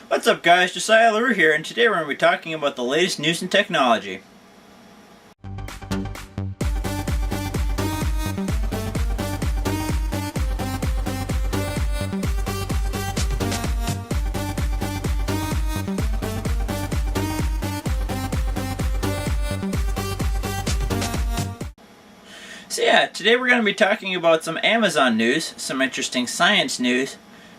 What's up guys, Josiah LaRue here, and today we're going to be talking about the latest news in technology. So yeah, today we're going to be talking about some Amazon news, some interesting science news,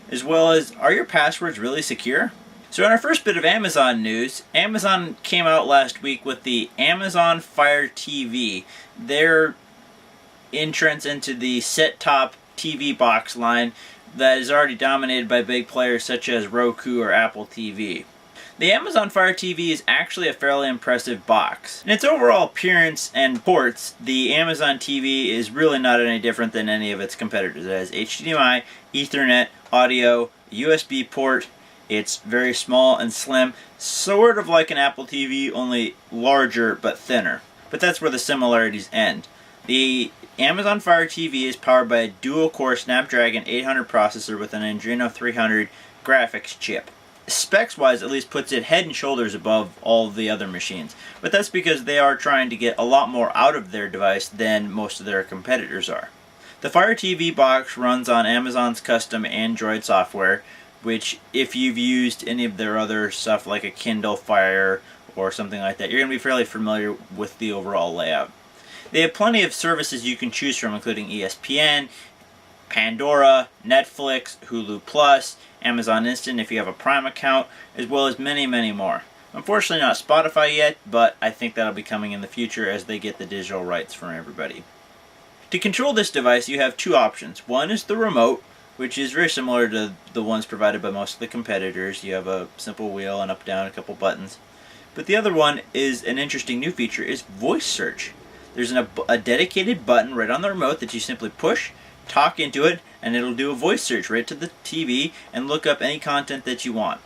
as well as, are your passwords really secure? So in our first bit of Amazon news, Amazon came out last week with the Amazon Fire TV, their entrance into the set-top TV box line that is already dominated by big players such as Roku or Apple TV. The Amazon Fire TV is actually a fairly impressive box. In its overall appearance and ports, the Amazon TV is really not any different than any of its competitors. It has HDMI, Ethernet, audio, USB port. It's very small and slim, sort of like an Apple TV, only larger but thinner. But that's where the similarities end. The Amazon Fire TV is powered by a dual-core Snapdragon 800 processor with an Adreno 300 graphics chip. Specs-wise, at least puts it head and shoulders above all the other machines. But that's because they are trying to get a lot more out of their device than most of their competitors are. The Fire TV box runs on Amazon's custom Android software, which if you've used any of their other stuff like a Kindle Fire or something like that, you're going to be fairly familiar with the overall layout. They have plenty of services you can choose from, including ESPN, Pandora, Netflix, Hulu Plus, Amazon Instant if you have a Prime account, as well as many, many more. Unfortunately not Spotify yet, but I think that'll be coming in the future as they get the digital rights from everybody. To control this device, you have two options. One is the remote, which is very similar to the ones provided by most of the competitors. You have a simple wheel and up, down, a couple buttons. But the other one is an interesting new feature, is voice search. There's a dedicated button right on the remote that you simply push, talk into it, and it'll do a voice search right to the TV and look up any content that you want.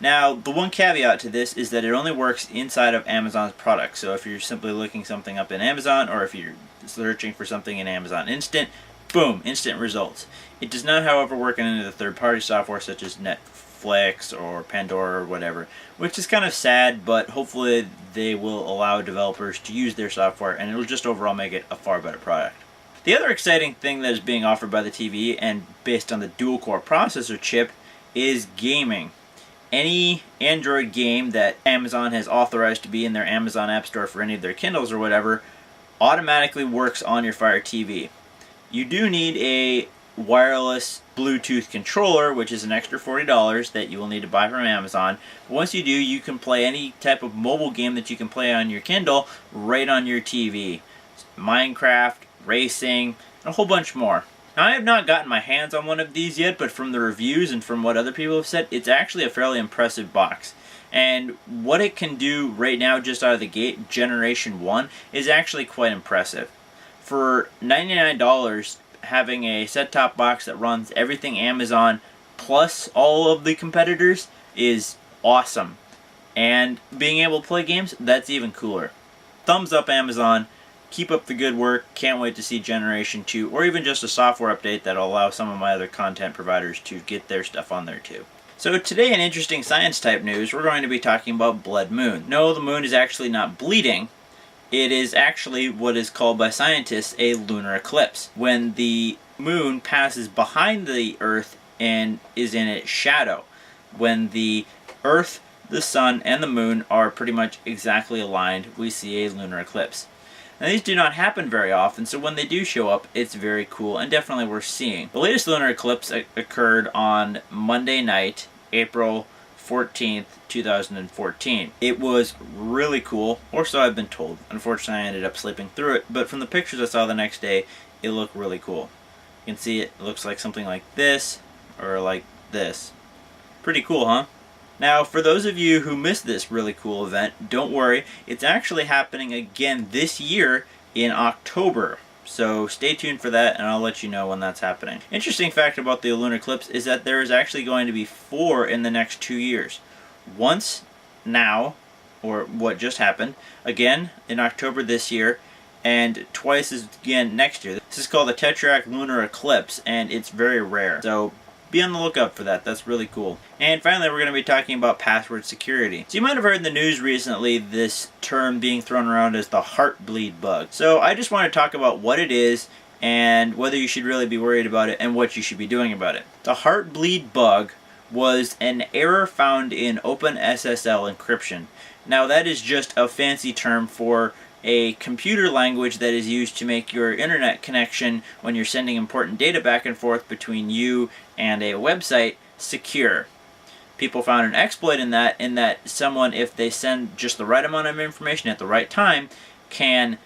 Now, the one caveat to this is that it only works inside of Amazon's products. So if you're simply looking something up in Amazon, or if you're searching for something in Amazon Instant, boom, instant results. It does not, however, work in any of the third-party software such as Netflix or Pandora or whatever, which is kind of sad, but hopefully they will allow developers to use their software and it'll just overall make it a far better product. The other exciting thing that is being offered by the TV, and based on the dual-core processor chip, is gaming. Any Android game that Amazon has authorized to be in their Amazon App Store for any of their Kindles or whatever automatically works on your Fire TV. You do need a wireless Bluetooth controller, which is an extra $40 that you will need to buy from Amazon. But once you do, you can play any type of mobile game that you can play on your Kindle right on your TV. Minecraft, racing, and a whole bunch more. Now, I have not gotten my hands on one of these yet, but from the reviews and from what other people have said, it's actually a fairly impressive box. And what it can do right now, just out of the gate, Generation 1, is actually quite impressive. For $99, having a set-top box that runs everything Amazon plus all of the competitors is awesome. And being able to play games, that's even cooler. Thumbs up, Amazon. Keep up the good work. Can't wait to see Generation 2, or even just a software update that'll allow some of my other content providers to get their stuff on there too. So today, in interesting science type news, we're going to be talking about blood moon. No, the moon is actually not bleeding. It is actually what is called by scientists a lunar eclipse, when the moon passes behind the Earth and is in its shadow. When the Earth, the sun, and the moon are pretty much exactly aligned, we see a lunar eclipse. Now, these do not happen very often, so when they do show up, it's very cool and definitely worth seeing. The latest lunar eclipse occurred on Monday night, April 14th, 2014. It was really cool, or so I've been told. Unfortunately, I ended up sleeping through it, but from the pictures I saw the next day, it looked really cool. You can see it looks like something like this, or like this. Pretty cool, huh? Now, for those of you who missed this really cool event, don't worry, it's actually happening again this year in October. So stay tuned for that, and I'll let you know when that's happening. Interesting fact about the lunar eclipse is that there is actually going to be 4 in the next 2 years. Once now, or what just happened, again in October this year, and twice again next year. This is called the Tetrarch Lunar Eclipse, and it's very rare. So be on the lookout for that. That's really cool. And finally, we're going to be talking about password security. So you might have heard in the news recently this term being thrown around as the HeartBleed bug. So I just want to talk about what it is and whether you should really be worried about it and what you should be doing about it. The HeartBleed bug was an error found in OpenSSL encryption. Now that is just a fancy term for a computer language that is used to make your internet connection when you're sending important data back and forth between you and a website secure. People found an exploit in that someone, if they send just the right amount of information at the right time, can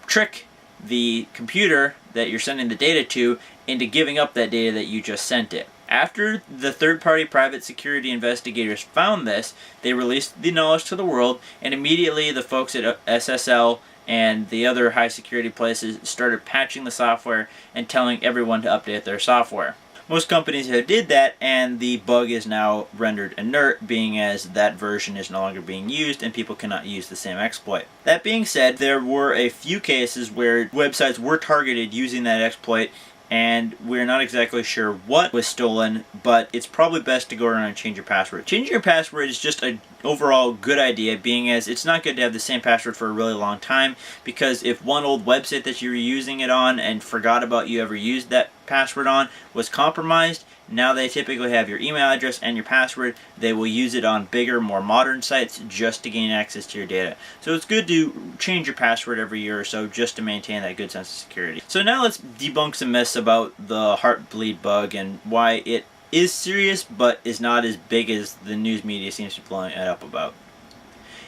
trick the computer that you're sending the data to into giving up that data that you just sent it. After the third-party private security investigators found this, they released the knowledge to the world, and immediately the folks at SSL and the other high-security places started patching the software and telling everyone to update their software. Most companies have did that, and the bug is now rendered inert, being as that version is no longer being used and people cannot use the same exploit. That being said, there were a few cases where websites were targeted using that exploit, and we're not exactly sure what was stolen, but it's probably best to go around and change your password. Changing your password is just an overall good idea, being as it's not good to have the same password for a really long time, because if one old website that you were using it on and forgot about you ever used that password on was compromised, now they typically have your email address and your password. They will use it on bigger, more modern sites just to gain access to your data. So it's good to change your password every year or so just to maintain that good sense of security. So now let's debunk some myths about the HeartBleed bug and why it is serious but is not as big as the news media seems to be blowing it up about.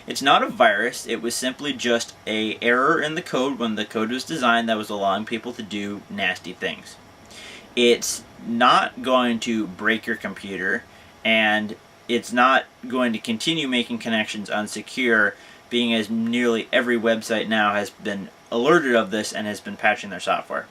It's not a virus. It was simply just an error in the code when the code was designed that was allowing people to do nasty things. It's not going to break your computer, and it's not going to continue making connections unsecure, being as nearly every website now has been alerted of this and has been patching their software.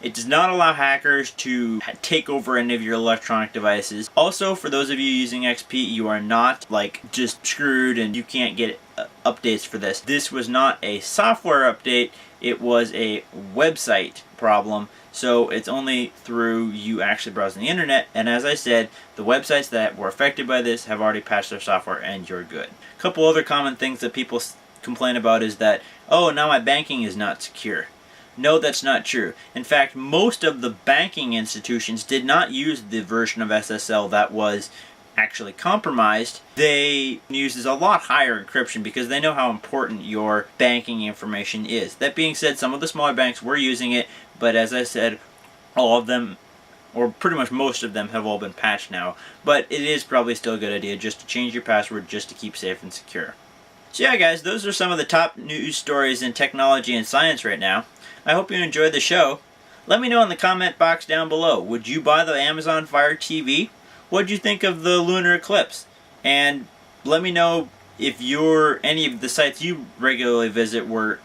It does not allow hackers to take over any of your electronic devices. Also, for those of you using XP, you are not just screwed and you can't get updates for this. This was not a software update, it was a website problem. So it's only through you actually browsing the internet, and as I said, the websites that were affected by this have already patched their software and you're good. A couple other common things that people complain about is that, oh, now my banking is not secure. No, that's not true. In fact, most of the banking institutions did not use the version of SSL that was actually compromised. They use a lot higher encryption because they know how important your banking information is. That being said, some of the smaller banks were using it, but as I said, all of them, or pretty much most of them, have all been patched now. But it is probably still a good idea just to change your password just to keep safe and secure. So yeah guys, those are some of the top news stories in technology and science right now. I hope you enjoyed the show. Let me know in the comment box down below. Would you buy the Amazon Fire TV? What did you think of the lunar eclipse? And let me know if any of the sites you regularly visit were...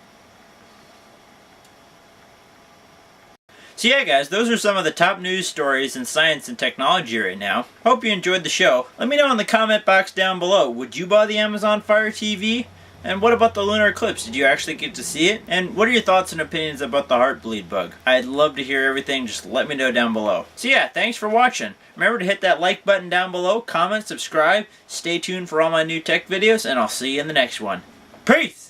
So yeah guys, those are some of the top news stories in science and technology right now. Hope you enjoyed the show. Let me know in the comment box down below. Would you buy the Amazon Fire TV? And what about the lunar eclipse? Did you actually get to see it? And what are your thoughts and opinions about the HeartBleed bug? I'd love to hear everything. Just let me know down below. So yeah, thanks for watching. Remember to hit that like button down below, comment, subscribe, stay tuned for all my new tech videos, and I'll see you in the next one. Peace!